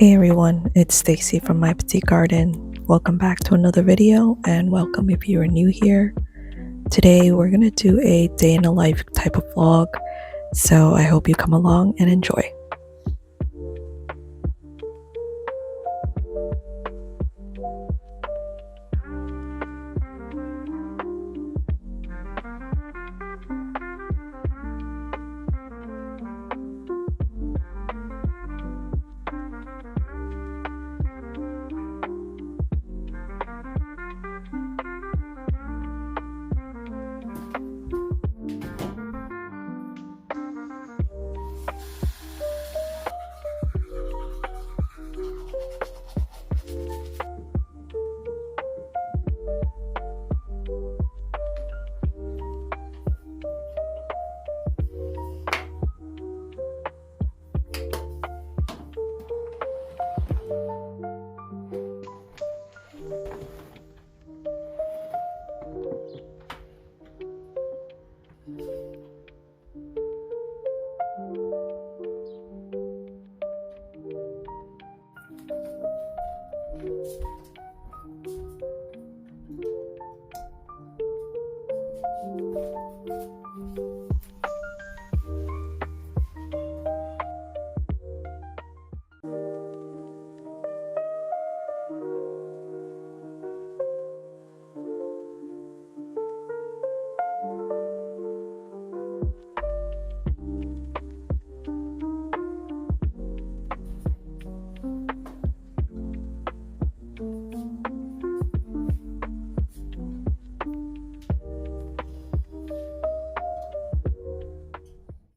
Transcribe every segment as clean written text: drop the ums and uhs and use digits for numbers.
Hey everyone, it's Stacy from My Petite Garden. Welcome back to another video, and welcome if you are new here. Today we're gonna do a day in a life type of vlog, so I hope you come along and enjoy.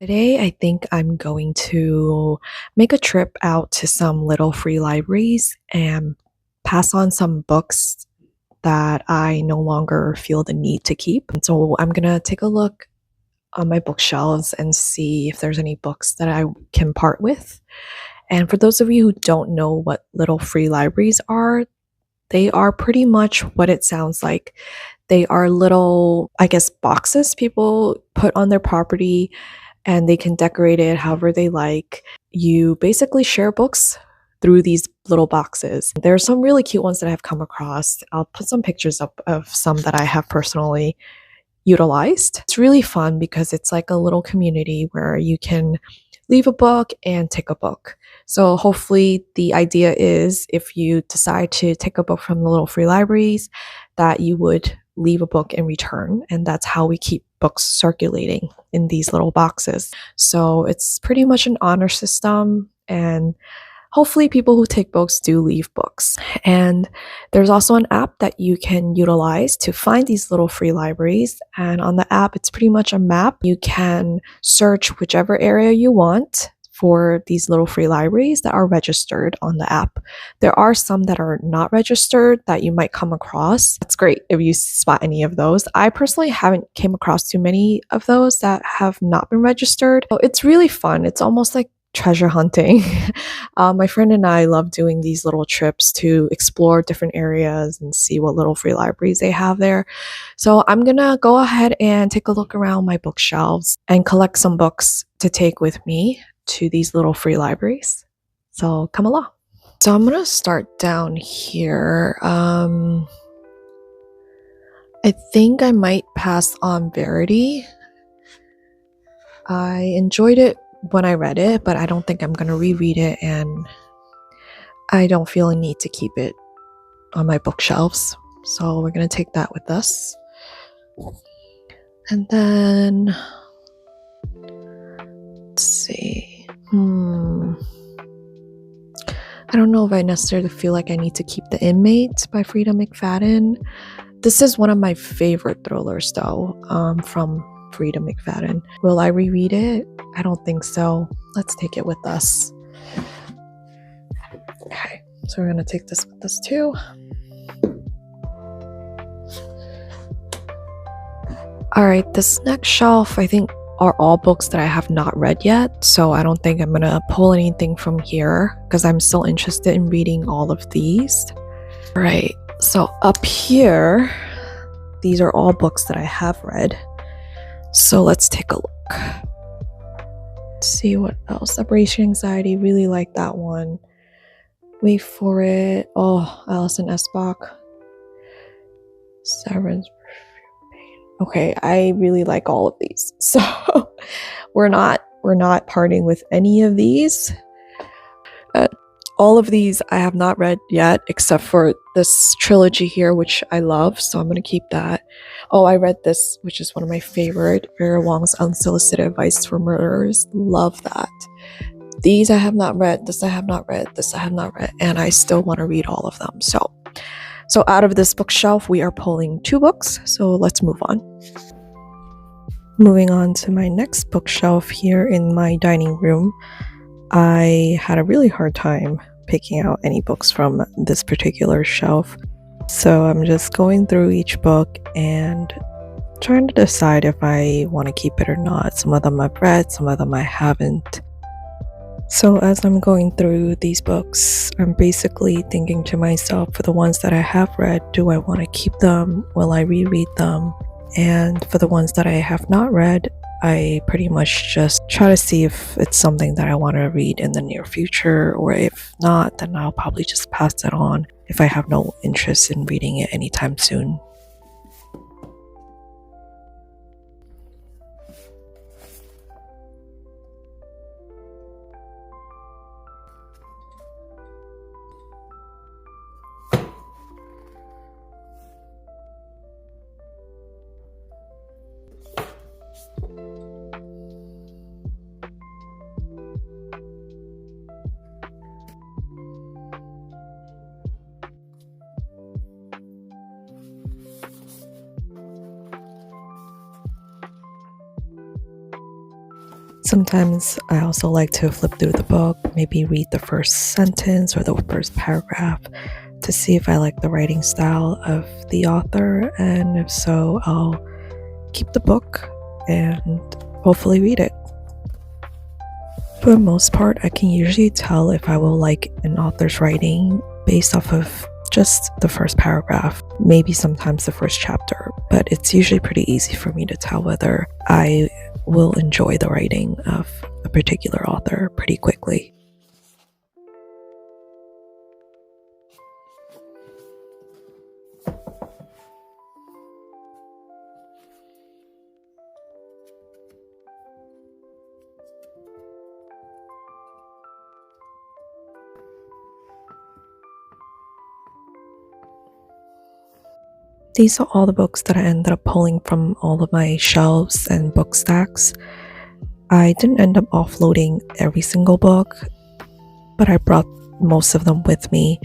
Today, I think I'm going to make a trip out to some little free libraries and pass on some books that I no longer feel the need to keep. And so I'm gonna take a look on my bookshelves and see if there's any books that I can part with. And for those of you who don't know what little free libraries are, they are pretty much what it sounds like. They are little, I guess, boxes people put on their property, and they can decorate it however they like. You basically share books through these little boxes. There are some really cute ones that I've come across. I'll put some pictures up of some that I have personally utilized. It's really fun because it's like a little community where you can leave a book and take a book. So hopefully the idea is if you decide to take a book from the little free libraries, that you would leave a book in return. And that's how we keep books circulating in these little boxes. So it's pretty much an honor system, and hopefully people who take books do leave books. And there's also an app that you can utilize to find these little free libraries. And on the app, it's pretty much a map. You can search whichever area you want for these little free libraries that are registered on the app. There are some that are not registered that you might come across. That's great if you spot any of those. I personally haven't came across too many of those that have not been registered. So it's really fun. It's almost like treasure hunting. My friend and I love doing these little trips to explore different areas and see what little free libraries they have there. So I'm gonna go ahead and take a look around my bookshelves and collect some books to take with me to these little free libraries. So come along. So I'm gonna start down here. I think I might pass on Verity. I enjoyed it when I read it, but I don't think I'm gonna reread it, and I don't feel a need to keep it on my bookshelves. So we're gonna take that with us. And then let's see. I don't know if I necessarily feel like I need to keep The Inmate by Frida McFadden. This is one of my favorite thrillers though, from Frida McFadden. Will I reread it? I don't think so. Let's take it with us. Okay, so we're gonna take this with us too. All right, this next shelf I think are all books that I have not read yet, so I don't think I'm gonna pull anything from here because I'm still interested in reading all of these. All right, so up here, these are all books that I have read. So let's take a look. Let's see what else. Separation Anxiety, really like that one. Wait for it. Oh, Alison S. Bach. Severance. Okay, I really like all of these. So we're not parting with any of these. All of these I have not read yet, except for this trilogy here, which I love, so I'm going to keep that. Oh, I read this, which is one of my favorite, Vera Wong's Unsolicited Advice for Murderers. Love that. These I have not read, this I have not read, this I have not read, and I still want to read all of them. So out of this bookshelf, we are pulling 2 books, so let's move on. Moving on to my next bookshelf here in my dining room. I had a really hard time picking out any books from this particular shelf. So I'm just going through each book and trying to decide if I want to keep it or not. Some of them I've read, some of them I haven't. So as I'm going through these books, I'm basically thinking to myself, for the ones that I have read, do I want to keep them? Will I reread them? And for the ones that I have not read, I pretty much just try to see if it's something that I want to read in the near future, or if not, then I'll probably just pass it on if I have no interest in reading it anytime soon. Sometimes I also like to flip through the book, maybe read the first sentence or the first paragraph to see if I like the writing style of the author, and if so, I'll keep the book and hopefully read it. For the most part, I can usually tell if I will like an author's writing based off of just the first paragraph, maybe sometimes the first chapter, but it's usually pretty easy for me to tell whether I will enjoy the writing of a particular author pretty quickly. These are all the books that I ended up pulling from all of my shelves and book stacks. I didn't end up offloading every single book, but I brought most of them with me.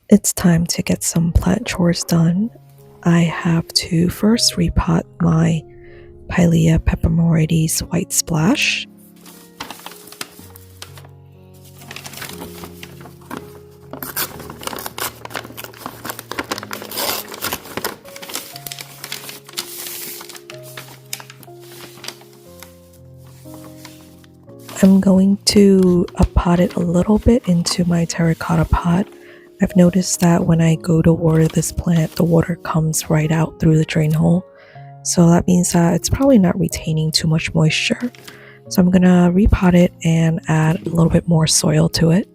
It's time to get some plant chores done. I have to first repot my Pilea peperomioides white splash. I'm going to pot it a little bit into my terracotta pot. I've noticed that when I go to water this plant, the water comes right out through the drain hole. So that means that it's probably not retaining too much moisture. So I'm gonna repot it and add a little bit more soil to it.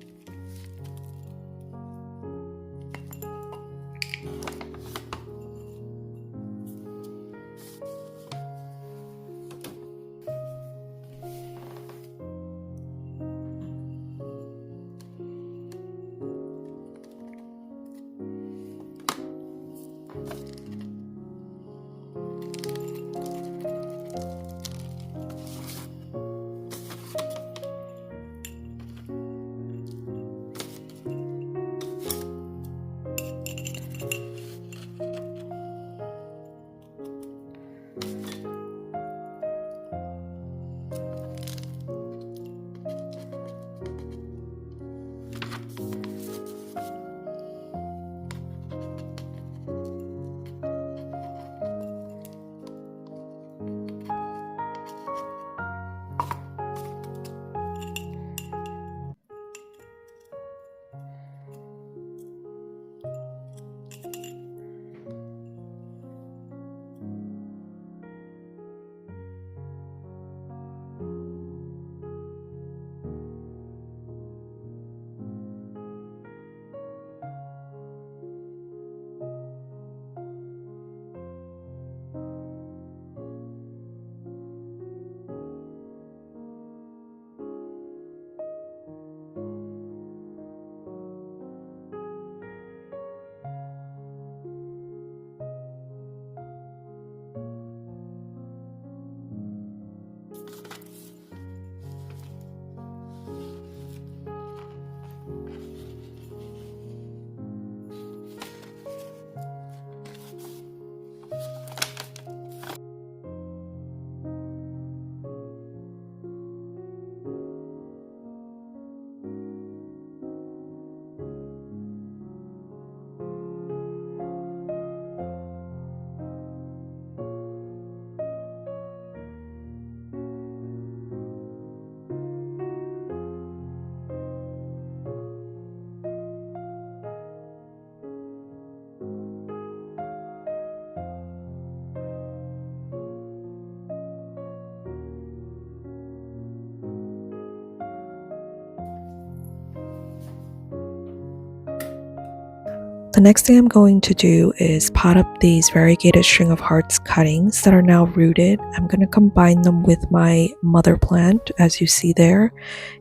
The next thing I'm going to do is pot up these variegated string of hearts cuttings that are now rooted. I'm going to combine them with my mother plant, as you see there,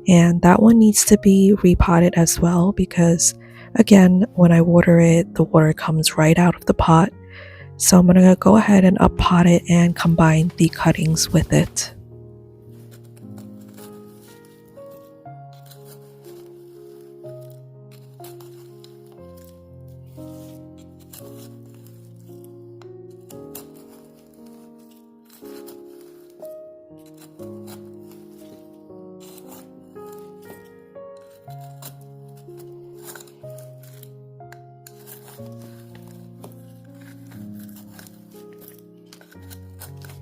and that one needs to be repotted as well because, again, when I water it, the water comes right out of the pot. So I'm going to go ahead and uppot it and combine the cuttings with it.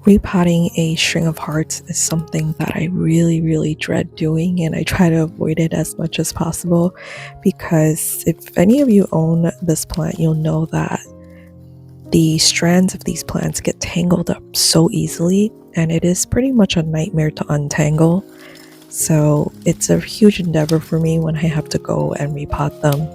Repotting a string of hearts is something that I really dread doing, and I try to avoid it as much as possible because if any of you own this plant, you'll know that the strands of these plants get tangled up so easily, and it is pretty much a nightmare to untangle. So it's a huge endeavor for me when I have to go and repot them.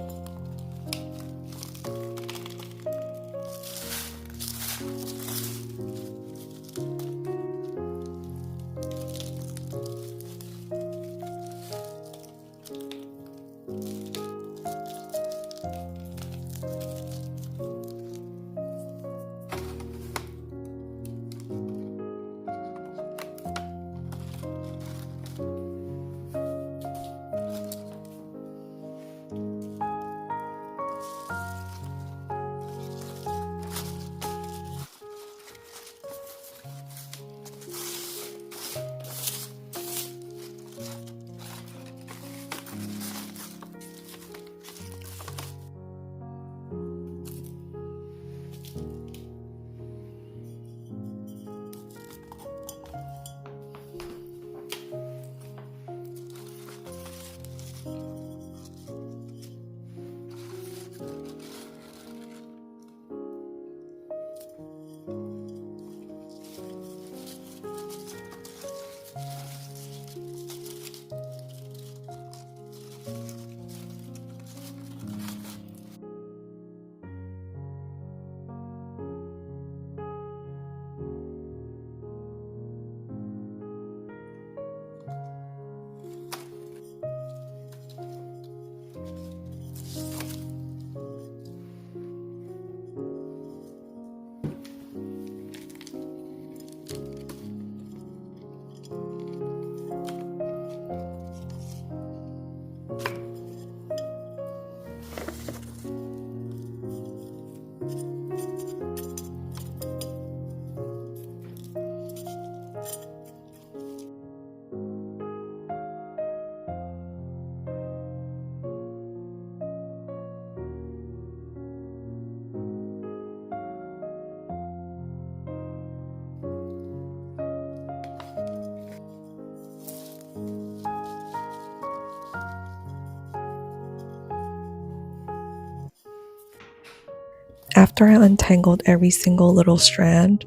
After I untangled every single little strand,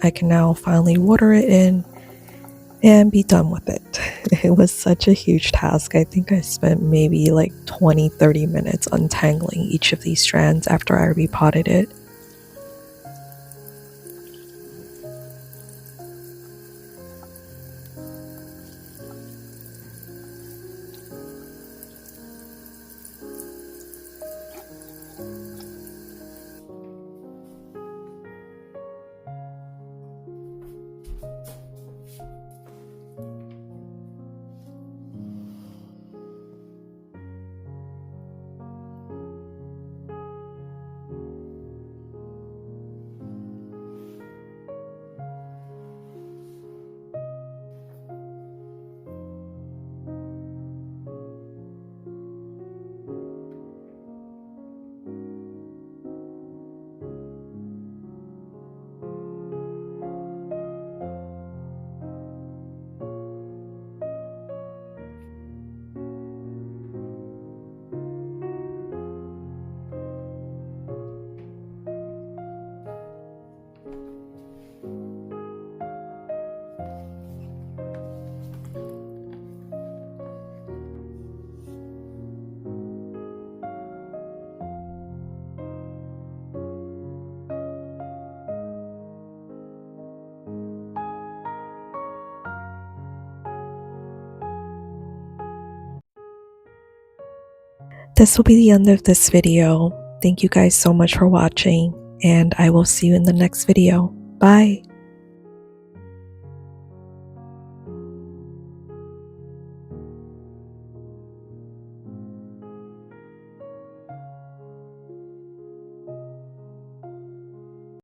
I can now finally water it in and be done with it. It was such a huge task. I think I spent maybe like 20-30 minutes untangling each of these strands after I repotted it. This will be the end of this video. Thank you guys so much for watching, and I will see you in the next video. Bye!